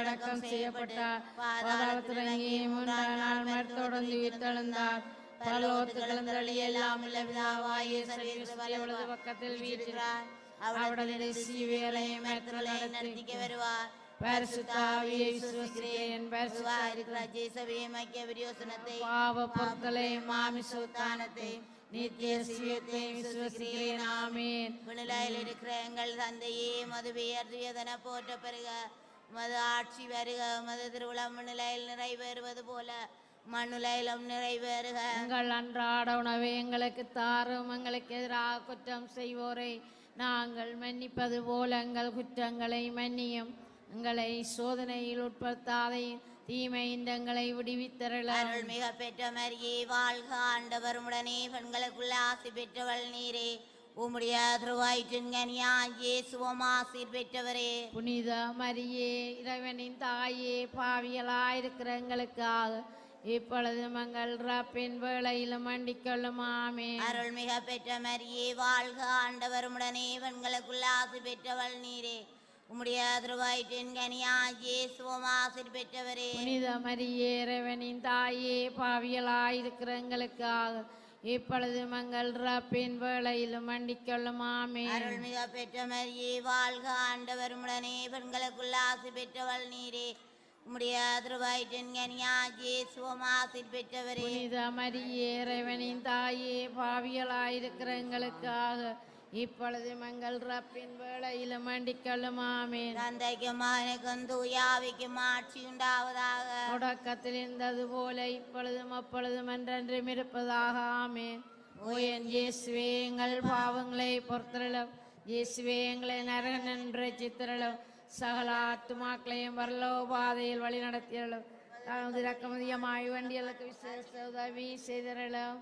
அடக்கம் செய்யப்பட்டார். பாதாளத்தில் இறங்கி 3ஆம் நாள் மரத்தொடர்ந்து உயிர்த்தெழுந்தார். பரலோகத்துக்கு எழுந்தருளி எல்லாம் உள்ள பிதாவாகிய சர்வேஸ்வரர் வலது பக்கத்தில் வீற்றிருக்கிறார். அவருடைய சீவியரையும் நடத்தி வருவார். பரிசுத்த ஆவியை விசுவாசிக்கிறேன். பரிசுத்த இருக்கிற ஜேசபையும் ஐக்கிய விரியோசனத்தை பாவ பொருட்களையும் மாமிச உத்தானத்தையும் நித்திய ஜீவத்தையும் விசுவாசிக்கிறேன். ஆமென். விண்ணில் இருக்கிற எங்கள் தந்தையே, மது பெயர் துயதன போற்ற பெருக, மது ஆட்சி வருக, மது திருவிழம் விண்ணில் நிறைவேறுவது போல மண்ணுலையிலும் நிறைவேறுக. எங்கள் அன்றாட உணவை எங்களுக்கு தாரும். எங்களுக்கு எதிராக குற்றம் செய்வோரை நாங்கள் மன்னிப்பது போல எங்கள் குற்றங்களை மன்னியும். எங்களை சோதனையில் உட்படுத்தாதையும் தீமையின் எங்களை விடுவித்தருள. அருள் மிக பெற்ற மரியே வாழ்க, ஆண்டவர் உடனே பெண்களுக்குள்ள ஆசி பெற்றவள் நீரே. உம்முடைய திருவயிற்றின் கனியாகிய இயேசுவும் ஆசீர் பெற்றவரே. புனித மரியே, இறைவனின் தாயே, பாவியலாயிருக்கிற எங்களுக்காக இப்பொழுது மங்கள் ரப்பின் வேளையிலும் மண்டிக்கொள்ளும். ஆமென். அருள் மிக பெற்ற மரியே வாழ்க, ஆண்டவர் உடனே பெண்களுக்குள்ள ஆசி பெற்றவள் நீரே. உம்முடைய திருவயிற்றின் கனியாகிய இயேசுவும் ஆசீர் பெற்றவரே. புனித மரியே, இறைவனின் தாயே, பாவியலாயிருக்கிற எங்களுக்காக இப்பொழுது மங்கள் ரப்பின் வேளையிலும் மண்டிக்கொள்ளும். ஆமென். அருள் மிக பெற்ற மரியே வாழ்க, ஆண்டவர் உடனே பெண்களுக்குள்ள ஆசி பெற்றவள் நீரே. உம்முடைய திருவயிற்றின் கனியாகிய இயேசுவும் ஆசீர் பெற்றவரே. புனித மரியே, இறைவனின் தாயே, பாவியலாயிருக்கிற எங்களுக்காக இப்பொழுது மங்கள் ரப்பின் வேளையிலும் மண்டிக்கொள்ளும். ஆமென். தந்தைக்கும் மகனுக்கும் தூய ஆவிக்கும் ஆட்சி உண்டாவதாக. தொடக்கத்தில் இருந்தது போல இப்பொழுதும் அப்பொழுதும் என்றென்றும் இருப்பதாக. ஆமென். ஓ என் இயேசுவே, எங்கள் பாவங்களை பொறுத்தருளும். இயேசுவே, எங்களை நரக நின்று ரட்சித்தருளும். சகல ஆத்துமாக்களையும் பரலோக பாதையில் வழி நடத்தியருளும். தமது இரக்கமதியமாய் வண்டிகளுக்கு விசேஷ உதவி செய்தருளும்.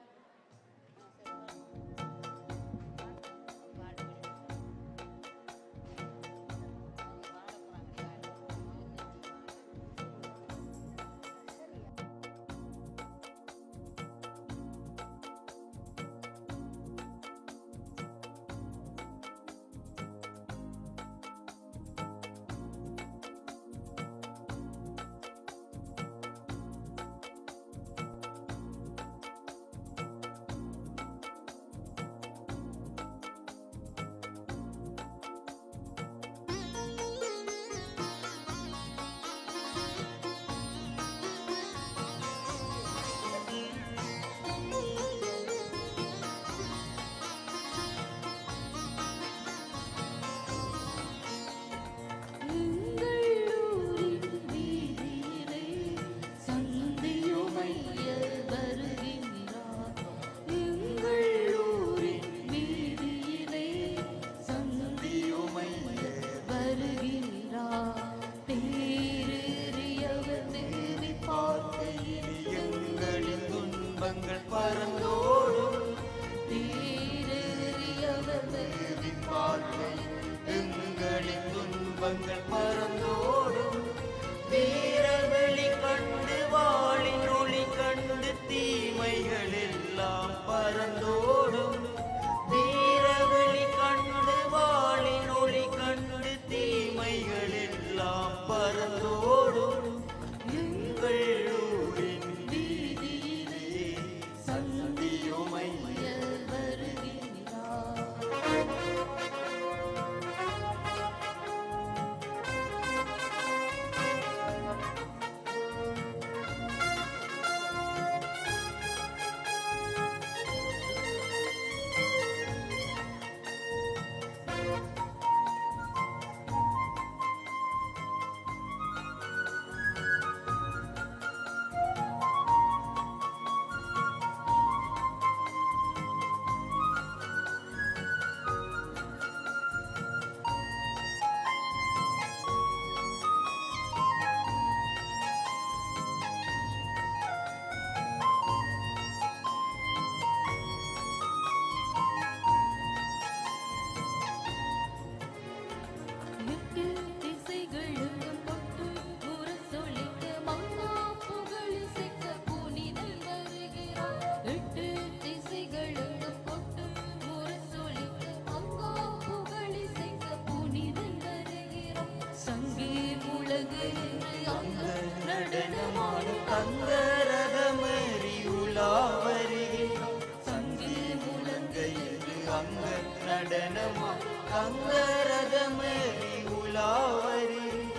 தங்கரதமேறி உலா வருகின்றார். சங்கு முழங்கையில் அங்க நடனமா தங்கரதமேறி உலா வருகின்றார்.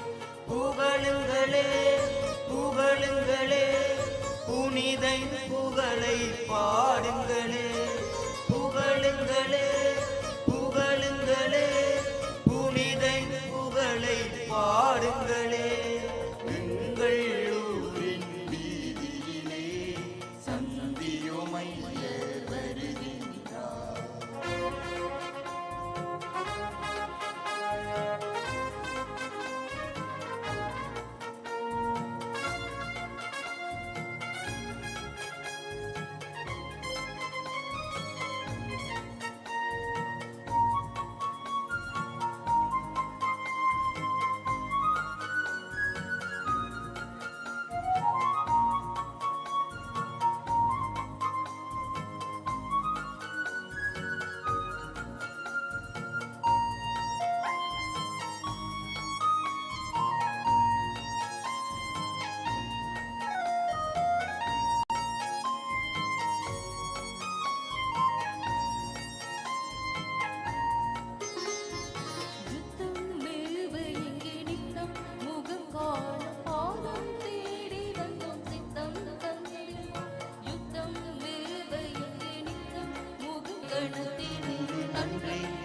புகழுங்களே புகழுங்களே புனிதை புகழை பாடுங்களே. புகழுங்களே புகழுங்களே புனிதை புகழை பாடுங்களே. எங்கள் ஊரின் வீதியிலே சந்தியோமையர் வருகின்றார்.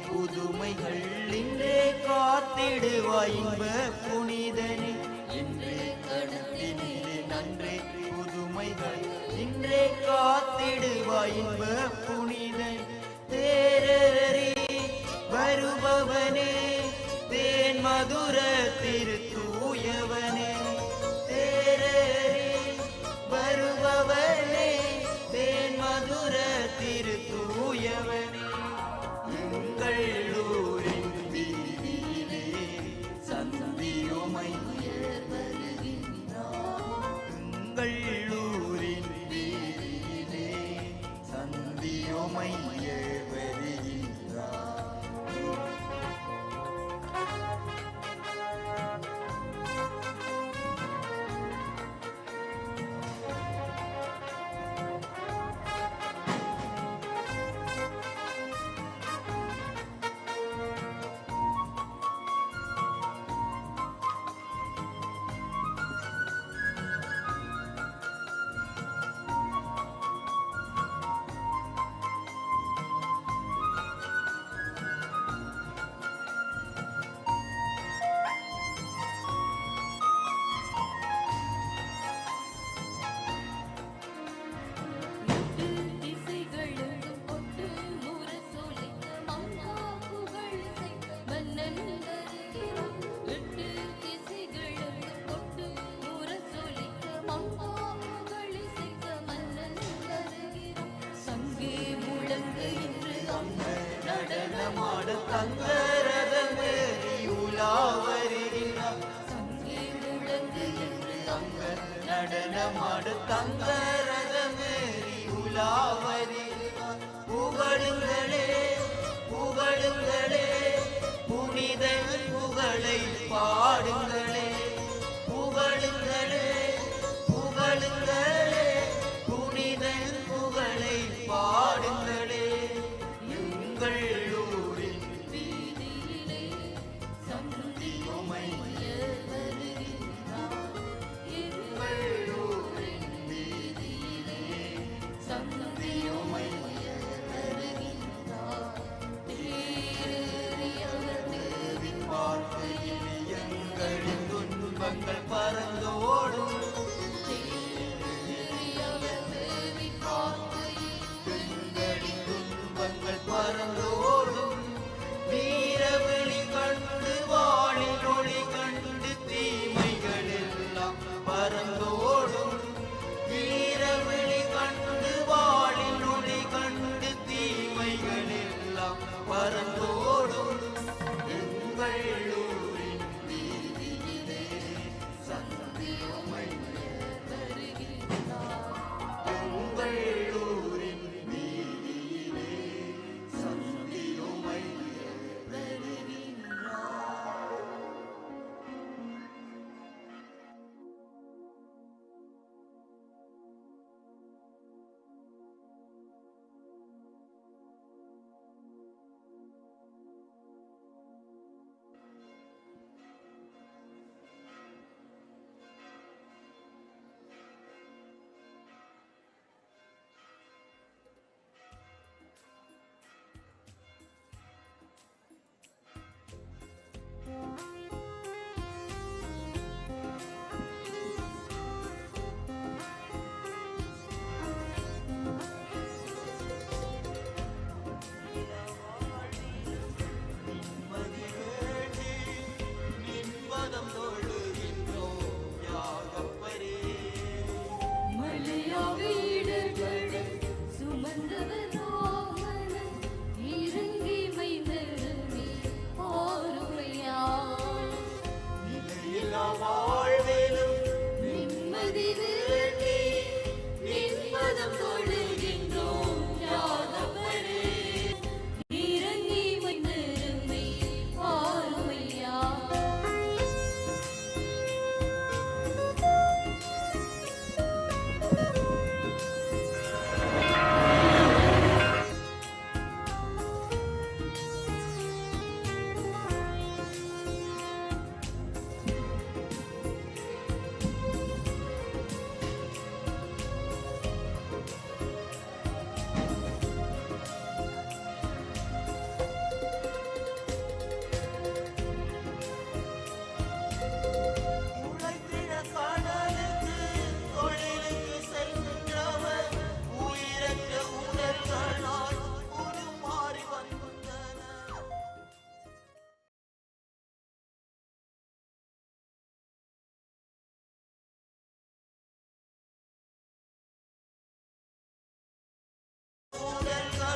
புதுமைகள் இன்றே காத்திடுவாய் இன்ப புனிதனே. இன்றே கணத்தினிலே நன்றே புதுமைகள் இன்றே காத்திடுவாய் இன்ப புனிதன். தேரறி வருபவனே தேன் மதுர திருத்தூயவனே. தேரறி வருபவனே தேன் மதுர திருத்தூயவனே. எங்கள் ஊரின் வீதியிலே சந்தியோமையர் வருகின்றார். எங்கள் ஊரின் வீதியிலே சந்தியோமையர் வருகின்றார். நடனமாட தங்கரதமேறி உலா வருகின்றார். சங்கே முழங்கு என்று அங்க நடனமாட தங்கரதமேறி உலா வருகின்றார். புகழுங்களே புகழுங்களே புனித புகழை பாடுங்களே. புகழுங்களே புகழுங்களே புனித புகழை பாடுங்களே. எங்கள் ஊரின் வீதியிலே சந்தியோமையர் வருகின்றார். எங்கள் ஊரின் வீதியிலே சந்தியோமையர் வருகின்றார். தேறியவர் தேவின் வார்த்தையில் எங்களின்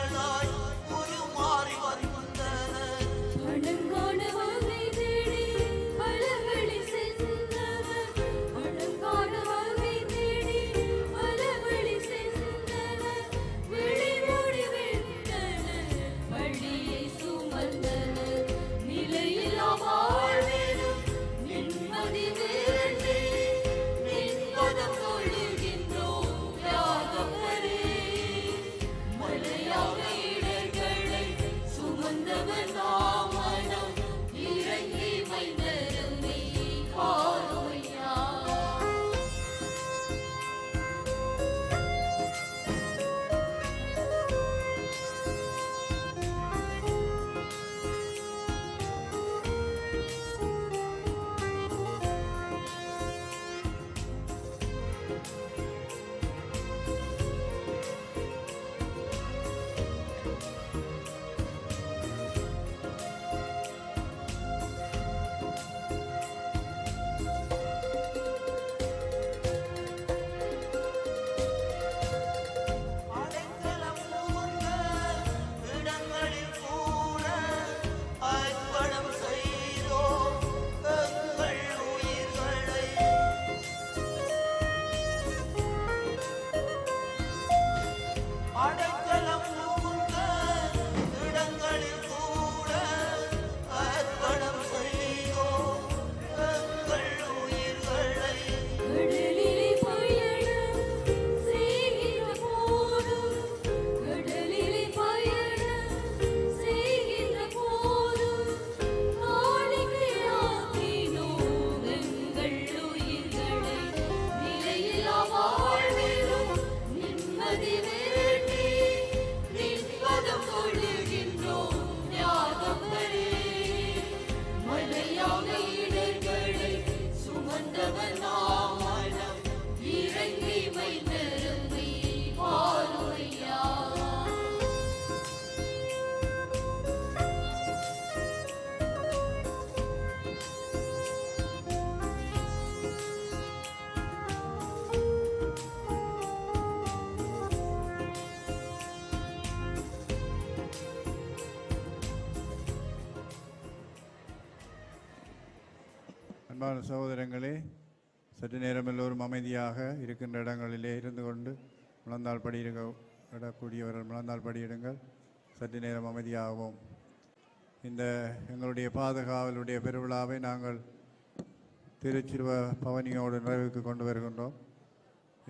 மகளாய் உருமாறி வந்தனர். அடங்கான வகை தேடி பல வழி சென்றனர். அடங்கான வகை தேடி பல வழி சென்றனர். விழிமூடி வென்றனர், பழியை சுமந்தனர். நிலையில்லா வாழ்விலும் நிம்மதி வேண்டி நின்பதம் கொள்கின்றோம் யாதவரே. மலையாக இடர்களை சுமந்தவர் நாமனம் இறங்கி மைந்தரும் நீ பாருமையா. அடைக்கலம் புகுந்த இடங்களில் கூட அர்ப்பணம் செய்தோம் எங்கள் உயிர்களை. அடைக்கலம் புகுந்த இடங்களில் கூட அர்ப்பணம் செய்தோம் எங்கள் உயிர்களை. கடலிலே பயணம் செய்கிற போதும், கடலிலே பயணம் செய்கிற போதும் காணிக்கையாக்கினோம் எங்கள் உயிர்களை. நிலையில்லா வாழ்விலும் நிம்மதி வேண்டி நின்பதம் கொள்கின்றோம் யாதவரே. மலையாக இடர்களை சுமந்தவர் நாமனம் இறங்கி மைந்தரும் நீ பாருமையா. அன்பான சகோதரங்களே, சற்று நேரம் எல்லோரும் அமைதியாக இருக்கின்ற இடங்களிலே இருந்து கொண்டு முழந்தாள் படியிடக்கூடியவர்கள் முழந்தாள் படியிடுங்கள். சற்று நேரம் அமைதியாகவும். இந்த எங்களுடைய பாதுகாவலுடைய பெருவிழாவை நாங்கள் திருச்சிறுவ பவனியோடு நிறைவுக்கு கொண்டு வருகின்றோம்.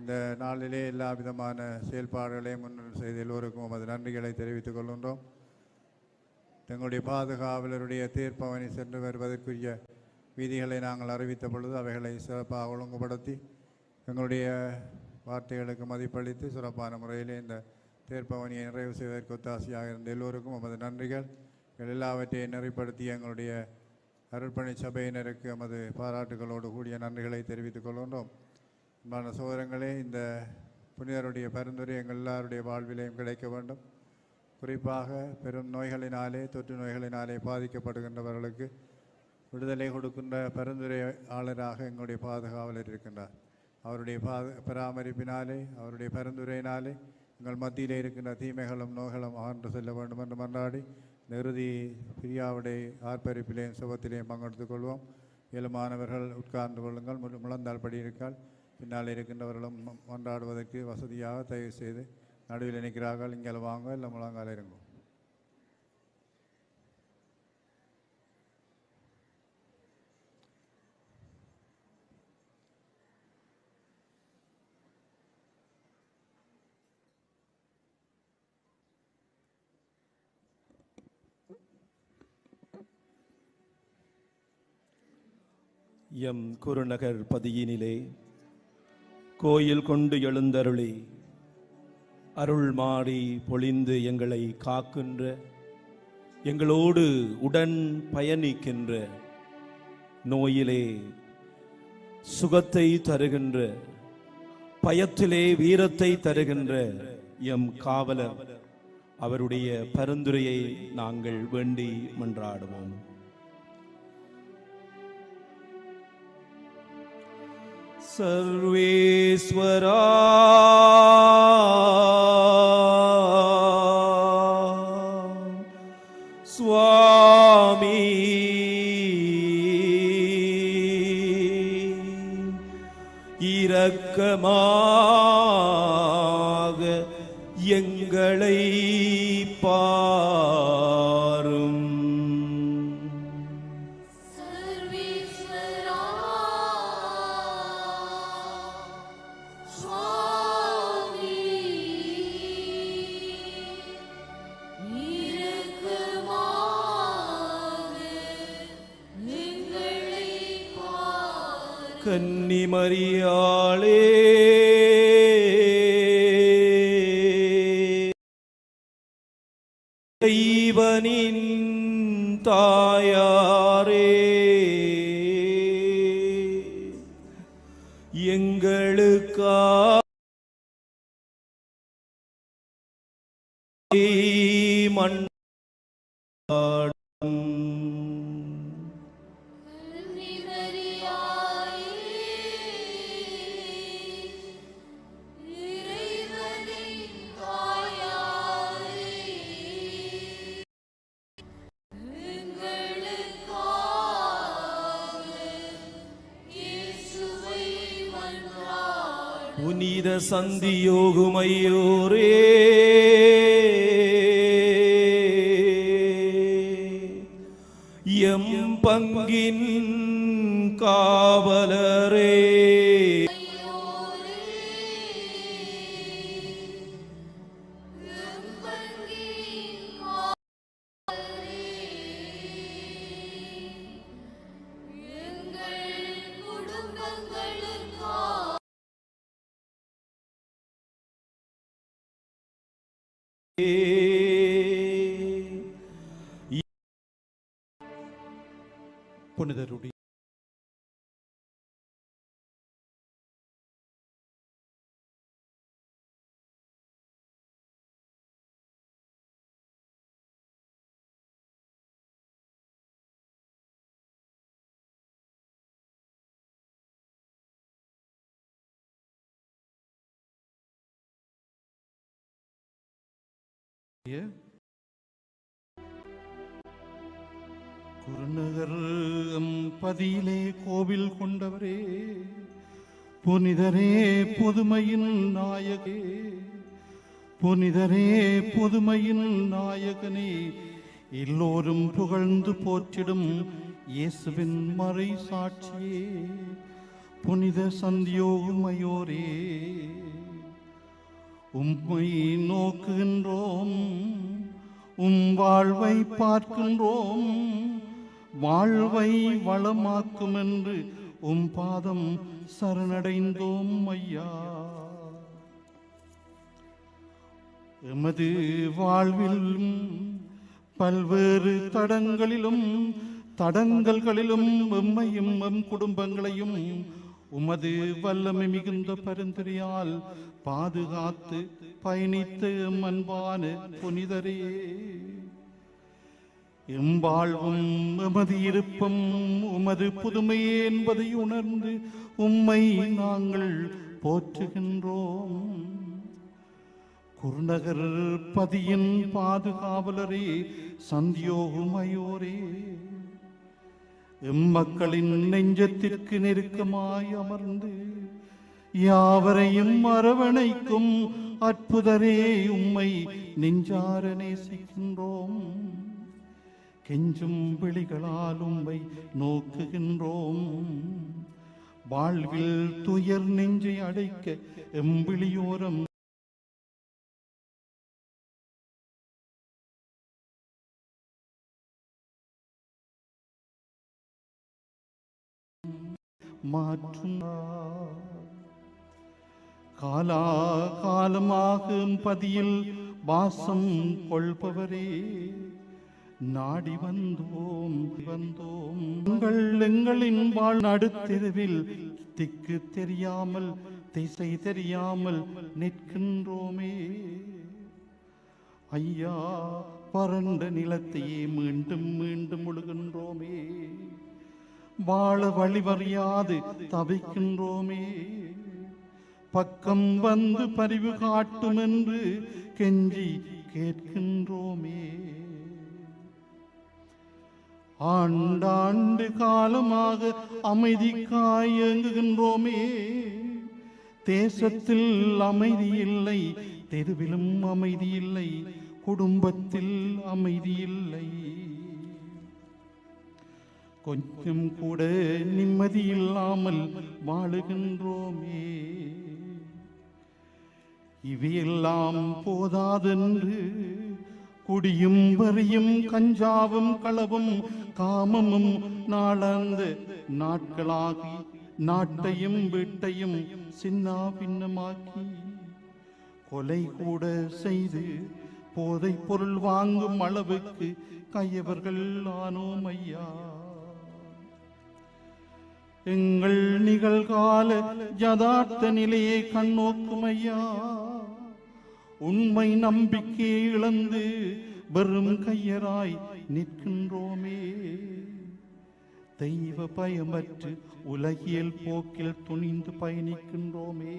இந்த நாளிலே எல்லா விதமான செயல்பாடுகளையும் முன்னெடுத்து செய்த எல்லோருக்கும் நமது நன்றிகளை தெரிவித்துக் கொள்கின்றோம். எங்களுடைய பாதுகாவலருடைய தேர்ப்பவனி சென்று வருவதற்குரிய வீதிகளை நாங்கள் அறிவித்த பொழுது அவைகளை சிறப்பாக ஒழுங்குபடுத்தி எங்களுடைய வார்த்தைகளுக்கு மதிப்பளித்து சிறப்பான முறையில் இந்த தேர்ப்பவனியை நிறைவு செய்வதற்கு ஒத்தாசையாக இருந்த எல்லோருக்கும் நமது நன்றிகள். எல்லாவற்றையும் நெறிப்படுத்திய எங்களுடைய அருட்பணி சபையினருக்கு நமது பாராட்டுகளோடு கூடிய நன்றிகளை தெரிவித்துக் கொள்கின்றோம். அன்பான சகோதரங்களே, இந்த புனிதருடைய பரிந்துரை எங்கள் எல்லாருடைய வாழ்விலையும் கிடைக்க வேண்டும். குறிப்பாக பெரும் நோய்களினாலே தொற்று நோய்களினாலே பாதிக்கப்படுகின்றவர்களுக்கு விடுதலை கொடுக்கின்ற பரிந்துரையாளராக எங்களுடைய பாதுகாவலர் இருக்கின்றார். அவருடைய பராமரிப்பினாலே அவருடைய பரிந்துரையினாலே எங்கள் மத்தியிலே இருக்கின்ற தீமைகளும் நோய்களும் அகன்று செல்ல வேண்டும் என்று மன்றாடி இறுதி பிரியாவுடைய ஆர்ப்பரிப்பிலேயும் சுபத்திலேயும் பங்கெடுத்துக் கொள்வோம். இயலுமானவர்கள் உட்கார்ந்து கொள்ளுங்கள். முழந்தால் படி இருக்கால் பின்னால் இருக்கின்றவர்களும் மன்றாடுவதற்கு வசதியாக தயவு செய்து நடுவில் நிற்கிறார்கள். இங்கே வாங்க, இல்லை முழங்கால இருங்க. எம் குருநகர் பதியினிலே கோயில் கொண்டு எழுந்தருளி அருள் மாறி பொழிந்து எங்களை காக்கின்ற, எங்களோடு உடன் பயணிக்கின்ற, நோயிலே சுகத்தை தருகின்ற, பயத்திலே வீரத்தை தருகின்ற எம் காவலர் அவருடைய பரிந்துரையை நாங்கள் வேண்டி மன்றாடுவோம். சர்வேஸ்வரா இரக்கமாக எங்களை பாரும். சர்வேஸ்வரா சுவாமி இரக்கமாக எங்களை பாரும். கன்னிமரியாளே தெய்வனின் தாயாரே எங்களுக்காக மன்றாடும். புனித சந்தியோகுமையோரே எம் பங்கின் காவலரே புனிதருடைய குருநகர் பதியிலே கோவில் கொண்டவரே, புனிதரே புதுமையின் நாயகே, புனிதரே புதுமையின் நாயகனே, எல்லோரும் புகழ்ந்து போற்றிடும் இயேசுவின் மறை சாட்சியே, புனித சந்தியோகுமையோரே, உம்மை நோக்குகின்றோம், உம் வாழ்வை பார்க்கின்றோம், வாழ்வை வளமாக்கும் என்று உம் பாதம் சரணடைந்தோம் ஐயா. எமது வாழ்விலும் பல்வேறு தடங்கல்களிலும் எம்மையும் எம் குடும்பங்களையும் உமது வல்லமை மிகுந்த பரிந்துரையால் பாதுகாத்து பயணித்த எம் அன்பான புனிதரே, எம்பாழ்வும் எமது இருப்பும் உமது புதுமையே என்பதை உணர்ந்து உம்மை நாங்கள் போற்றுகின்றோம். குருநகர் பதியின் பாதுகாவலரே, சந்தியோகுமையோரே, எம்மக்களின் நெஞ்சத்திற்கு நெருக்கமாய் அமர்ந்து யாவரையும் அரவணைக்கும் அற்புதரே, உம்மை நெஞ்சார நேசிக்கின்றோம். கெஞ்சும் விழிகளால் உம்மை நோக்குகின்றோம். வாழ்வில் துயர் நெஞ்சை அடைக்க எம்பிளியோரம் மாற்றும் காலாகாலமாக பதியில் வாசம் கொள்பவரே, நாடி வந்தோம் எங்களின் வாழ் நடுத்தெருவில் திக்கு தெரியாமல் திசை தெரியாமல் நிற்கின்றோமே ஐயா. வறண்ட நிலத்தையே மீண்டும் மீண்டும் உழுகின்றோமே, வாழ வழிவறியாது தவிக்கின்றோமே. பக்கம் வந்து பரிவு காட்டும் என்று கெஞ்சி கேட்கின்றோமே. ஆண்டாண்டு காலமாக அமைதிக்காய் இயங்குகின்றோமே. தேசத்தில் அமைதி இல்லை, தெருவிலும் அமைதி இல்லை, குடும்பத்தில் அமைதி இல்லை. கொஞ்சம் கூட நிம்மதி இல்லாமல் வாழுகின்றோமே. இவையெல்லாம் போதாதென்று குடியும் வரியும் கஞ்சாவும் களவும் காமமும் நாளாந்த நாட்களாகி நாட்டையும் வீட்டையும் சின்னா பின்னமாக்கி கொலை கூட செய்து போதை பொருள் வாங்கும் அளவுக்கு கையவர்கள் ஆனோம் ஐயா. எங்கள் நிகழ்கால யதார்த்த நிலையை கண்ணோக்கும் ஐயா. உண்மை நம்பிக்கையை இழந்து வெறும் கையராய் நிற்கின்றோமே. தெய்வ பயமற்று உலகியல் போக்கில் துணிந்து பயணிக்கின்றோமே.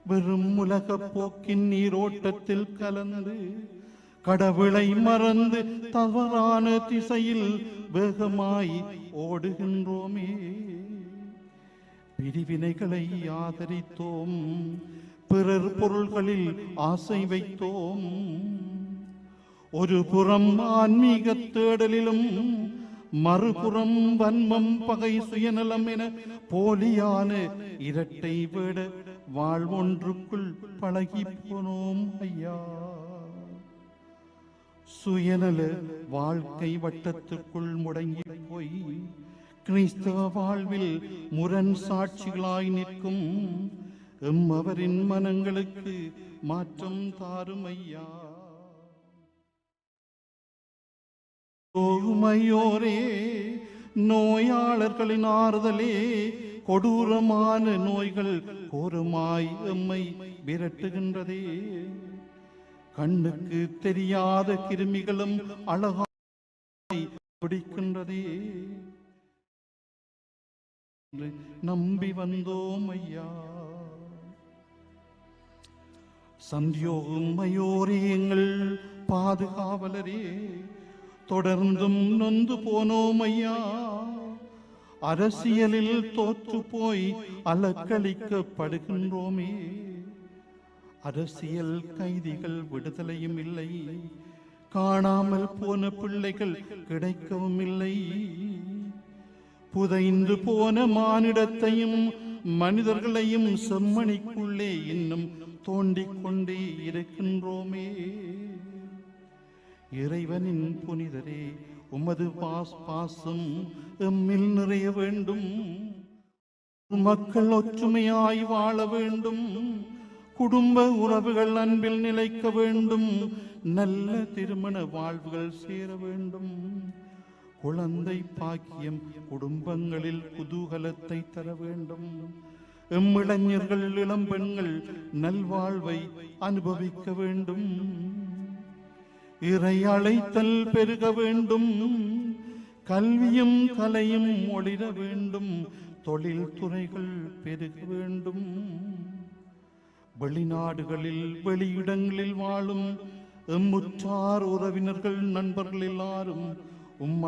வெறும் உலக போக்கின் நீரோட்டத்தில் கலந்து கடவுளை மறந்து தவறான திசையில் வேகமாய் ஓடுகின்றோமே. பிரிவினைகளை ஆதரித்தோம், பிறர் பொருள்களில் ஆசை வைத்தோம். ஒரு புறம் ஆன்மீக தேடலிலும் மறுபுறம் வன்மம் பகை சுயநலம் என போலியான இரட்டை வேட வாழ்வொன்றுக்குள் பழகி போனோம் ஐயா. சுயநல வாழ்க்கை வட்டத்திற்குள் முடங்கி போய் கிறிஸ்தவ வாழ்வில் முரண் சாட்சிகளாய் நிற்கும் எம்மவரின் மனங்களுக்கு மாற்றம் தாரும் ஐயா. ஓமையோரே, நோயாளர்களின் ஆறுதலே, கொடூரமான நோய்கள் கோரமாய் எம்மை விரட்டுகின்றதே. கண்ணுக்கு தெரியாத கிருமிகளும் அழகாய் பிடிக்கின்றதே. நம்பி வந்தோம் ஐயா. சந்தியோகும் மயோரே, எங்கள் பாதுகாவலரே, தொடர்ந்தும் நொந்து போனோம் ஐயா. அரசியலில் தோற்று போய் அலக்களிக்கப்படுகின்றோமே. அரசியல் கைதிகள் விடுதலையும் இல்லை, காணாமல் போன பிள்ளைகள் கிடைக்கவும் இல்லை. புதைந்து போன மானிடத்தையும் மனிதர்களையும் செம்மணிக்குள்ளே இன்னும் தோண்டிக் கொண்டே இருக்கின்றோமே. இறைவனின் புனிதரே, உமது பாசம் எம்மில் நிறைய வேண்டும். மக்கள் ஒற்றுமையாய் வாழ வேண்டும். குடும்ப உறவுகள் அன்பில் நிலைக்க வேண்டும். நல்ல திருமண வாழ்வுகள் சேர வேண்டும். குழந்தை பாக்கியம் குடும்பங்களில் குதூகலத்தை தர வேண்டும். எம்மிளைஞர்கள் இளம்பெண்கள் நல்வாழ்வை அனுபவிக்க வேண்டும். இறை அழைத்தல் பெருக வேண்டும். கல்வியும் கலையும் ஒளிர வேண்டும். தொழில் துறைகள் பெருக வேண்டும். வெளிநாடுகளில் வெளியிடங்களில் வாழும் எம்முற்றார் உறவினர்கள் நண்பர்கள் எல்லாரும்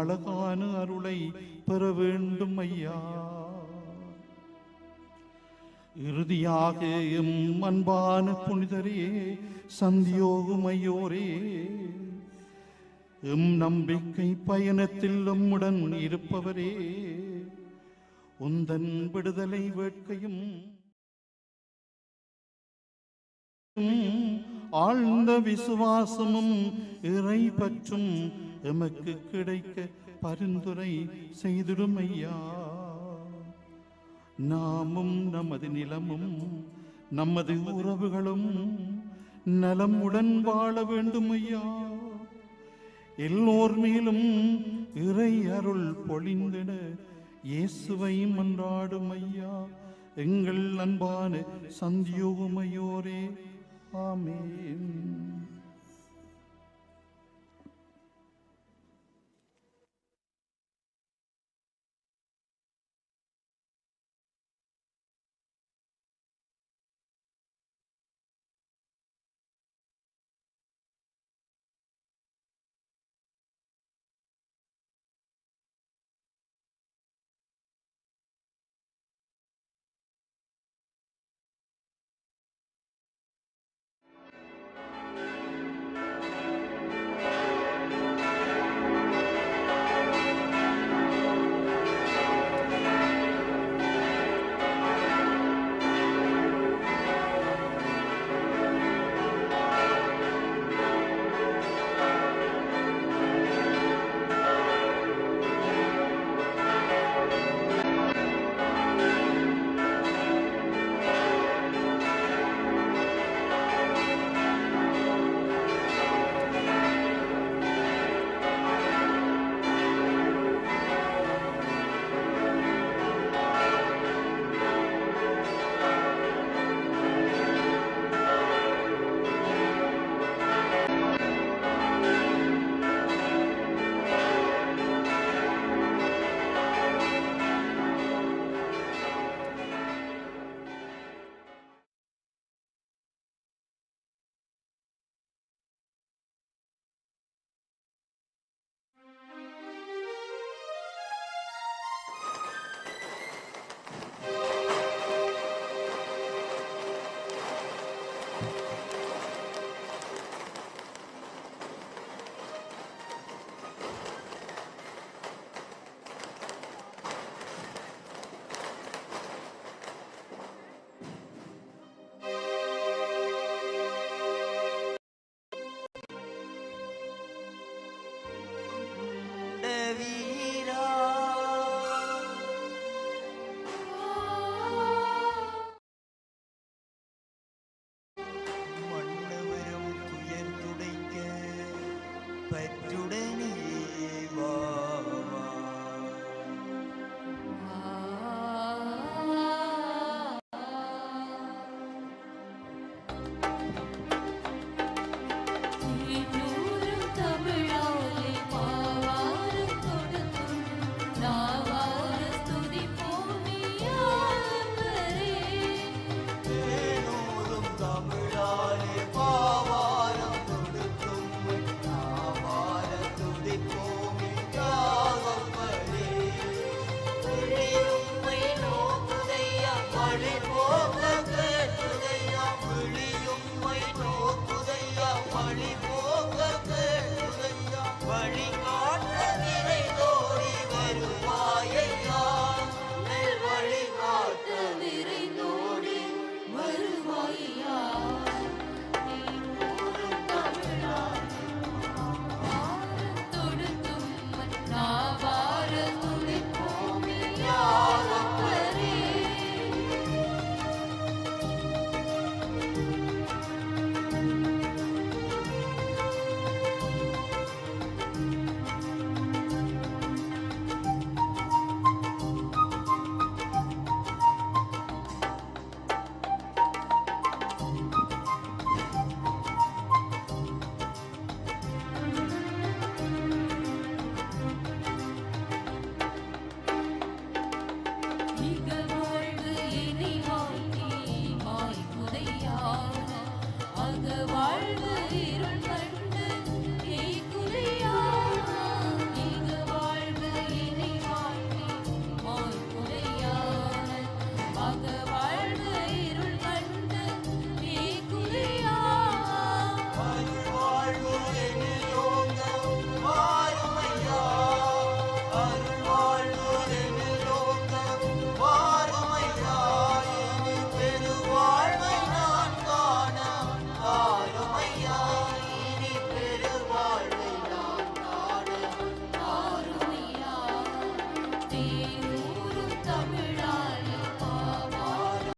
அழகான அருளை பெற வேண்டும் ஐயா. இறுதியாக எம் அன்பான புனிதரே, சந்தியோகுமையோரே, எம் நம்பிக்கை பயணத்தில் எம்முடன் இருப்பவரே, உந்தன் விடுதலை வேட்கையும் ஆழ்ந்த விசுவாசமும் இறை பற்றும் எமக்கு கிடைக்க பரிந்துரை செய்திடும் ஐயா. நாமும் நமது நிலமும் நமது உறவுகளும் நலமுடன் வாழ வேண்டும் ஐயா. எல்லோர் மேலும் இறை அருள் பொழிந்திட இயேசுவை மன்றாடும் ஐயா. எங்கள் அன்பான சந்தியோகுமையோரே, ஆமென்.